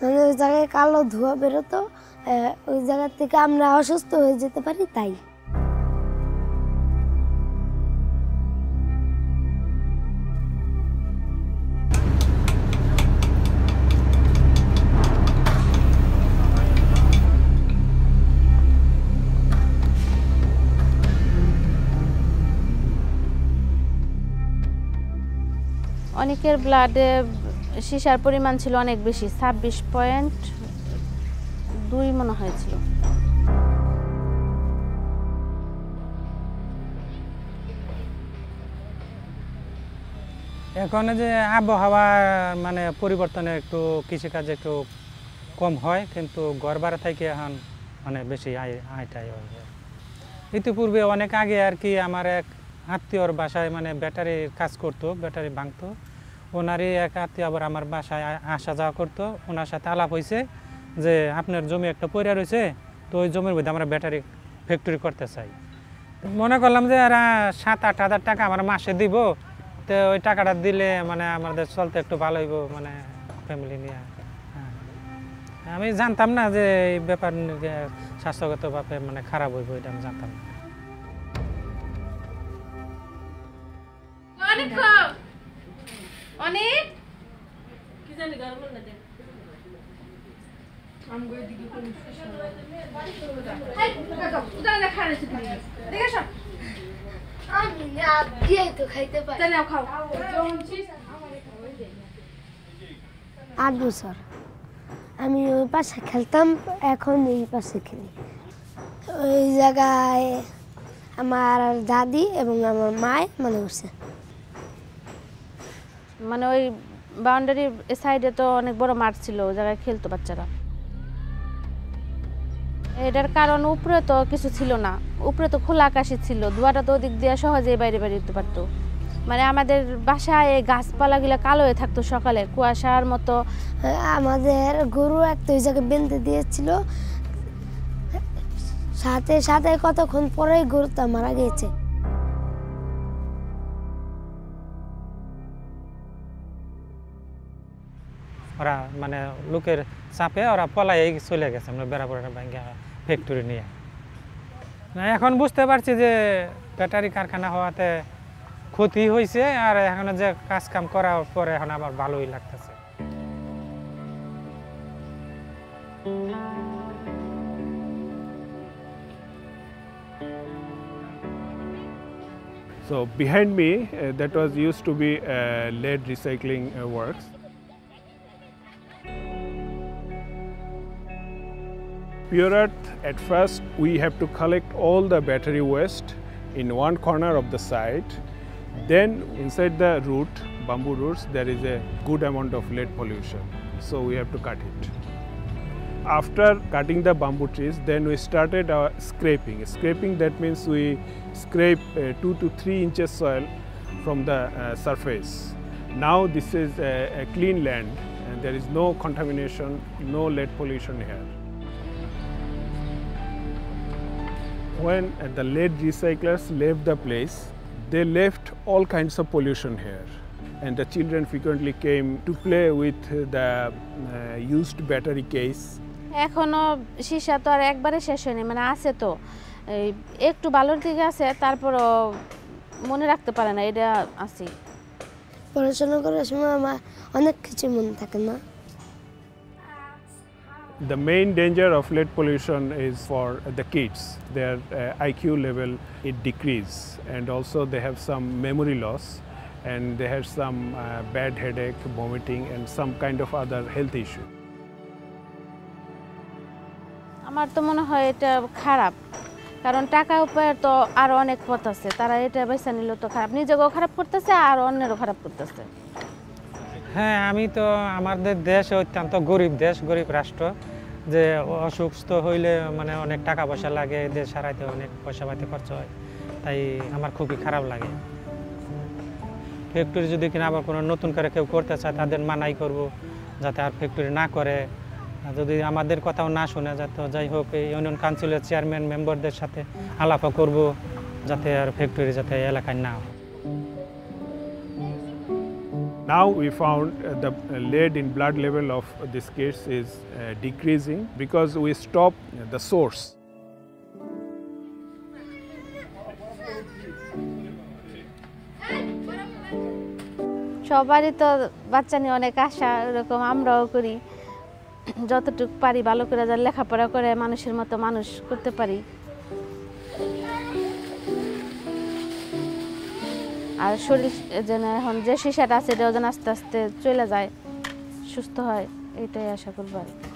মানে ওই জায়গায় কালো ধোঁয়া বেরোতো, ওই জায়গা থেকে আমরা অসুস্থ হয়ে যেতে পারি তাই। অনেকের ব্লাডে সীসার পরিমাণ ছিল অনেক বেশি, 26.2 মনে হয়েছিল। এখন যে আবহাওয়া মানে পরিবর্তনে একটু কৃষিকাজে একটু কম হয়, কিন্তু ঘর ভাড়া থেকে এখন মানে বেশি আয়টাই হয়। ইতিপূর্বে অনেক আগে আর কি আমার এক আত্মীয়র বাসায় মানে ব্যাটারির কাজ করতো, ব্যাটারি ভাঙতো। ওনারই এক আত্মীয় আবার আমার বাসায় আসা যাওয়া করতো। ওনার সাথে আলাপ হয়েছে যে আপনার জমি একটা পড়ে রয়েছে, তো ওই জমির মধ্যে আমরা ব্যাটারি ফ্যাক্টরি করতে চাই। মনে করলাম যে এরা 7-8 হাজার টাকা আমার মাসে দিব, তো ওই টাকাটা দিলে মানে আমাদের চলতে একটু ভালো হইব, মানে ফ্যামিলি নিয়ে। আমি জানতাম না যে এই ব্যাপার স্বাস্থ্যগতভাবে মানে খারাপ হইব, এটা আমি জানতাম না। অনেক কি জানি গরম না দে আম গই দিকে কোন হাই উদা না খারে শুনি দেখে সব আমি না দিয়ে তো খাইতে পারি। তাহলে খাও আমারে খাওয়াই দেই 8 বছর আমি ওই পাশে খেলতাম, এখন এই পাশে খেলি। ওই জায়গায় আমার দাদি এবং আমার মায় মানে উঠছে। মানে ওই বাউন্ডারির সাইডে তো অনেক বড় মাঠ ছিল, ওই জায়গায় খেলতো বাচ্চারা। এটার কারণ উপরে তো কিছু ছিল না, উপরে তো খোলা আকাশই ছিল, ধোঁয়াটা তো ওদিক দিয়ে সহজেই বাইরে যেতে পারতো। মানে আমাদের বাসায় গাছপালাগুলো কালো হয়ে থাকতো সকালে, কুয়াশার মতো। আমাদের গরু একটা ওই জায়গায় বেঁধে দিয়েছিল, সাথে সাথে কতক্ষণ পরেই গরুটা মারা গিয়েছে। ওরা মানে লোকের চাপে ওরা পলাই চলে গেছে আমরা বেড়াপড়া ফ্যাক্টরি নিয়ে। এখন বুঝতে পারছি যে ব্যাটারি কারখানা হওয়াতে ক্ষতি হয়েছে, আর এখন যে কাজ কাম করার পরে এখন আবার ভালোই লাগতেছে। So behind me, that was used to be lead recycling works. Pure Earth, at first we have to collect all the battery waste in one corner of the site. Then inside the root, bamboo roots, there is a good amount of lead pollution, so we have to cut it. After cutting the bamboo trees, then we started our scraping. Scraping, that means we scrape 2 to 3 inches soil from the surface. Now this is a clean land and there is no contamination, no lead pollution here. When the lead recyclers left the place, they left all kinds of pollution here. And the children frequently came to play with the used battery case. এখনো সীসা তো আর একবারে শেষ হয়নি, মানে আছে তো একটু ভালোর দিকে আছে, তারপরও মনে রাখতে পারে না এটা আছে। পড়াশোনা করার সময় আমার অনেক কিছু মনে থাকে না। The main danger of lead pollution is for the kids. Their IQ level, it decreases, and also they have some memory loss, and they have some bad headache, vomiting, and some kind of other health issue. আমার তো মনে হয় এটা খারাপ, কারণ টাকা উপায়ের তো আরো অনেক পথ আছে, তারা এটা বেছে নিল তো খারাপ, নিজেকেও খারাপ করতেছে আর অন্যেরও খারাপ করতেছে। হ্যাঁ, আমি তো আমাদের দেশ অত্যন্ত গরিব দেশ, গরিব রাষ্ট্র, যে অসুস্থ হইলে মানে অনেক টাকা পয়সা লাগে, দেশ সারাইতে অনেক পয়সা পাতি খরচ হয়, তাই আমার খুবই খারাপ লাগে। ফ্যাক্টরি যদি কিনা আবার কোনো নতুন করে কেউ করতে চায় তাদের মানাই করব, যাতে আর ফ্যাক্টরি না করে। যদি আমাদের কথাও না শুনে যাতে, যাই হোক এই ইউনিয়ন কাউন্সিলের চেয়ারম্যান মেম্বারদের সাথে আলাপও করব, যাতে আর ফ্যাক্টরি যাতে এলাকায় না হয়। Now we found the lead in blood level of these kids is decreasing because we stop the source. সবারই তো বাচ্চা নিয়ে অনেক আশা, এরকম আমরাও করি। যতটুকু পারি ভালো করে যারা লেখাপড়া করে মানুষের মতো মানুষ করতে পারি। আর শরীর যেন এখন যে শিশাটা আছে এটাও যেন আস্তে আস্তে চলে যায়, সুস্থ হয়, এটাই আশা করবো আর কি।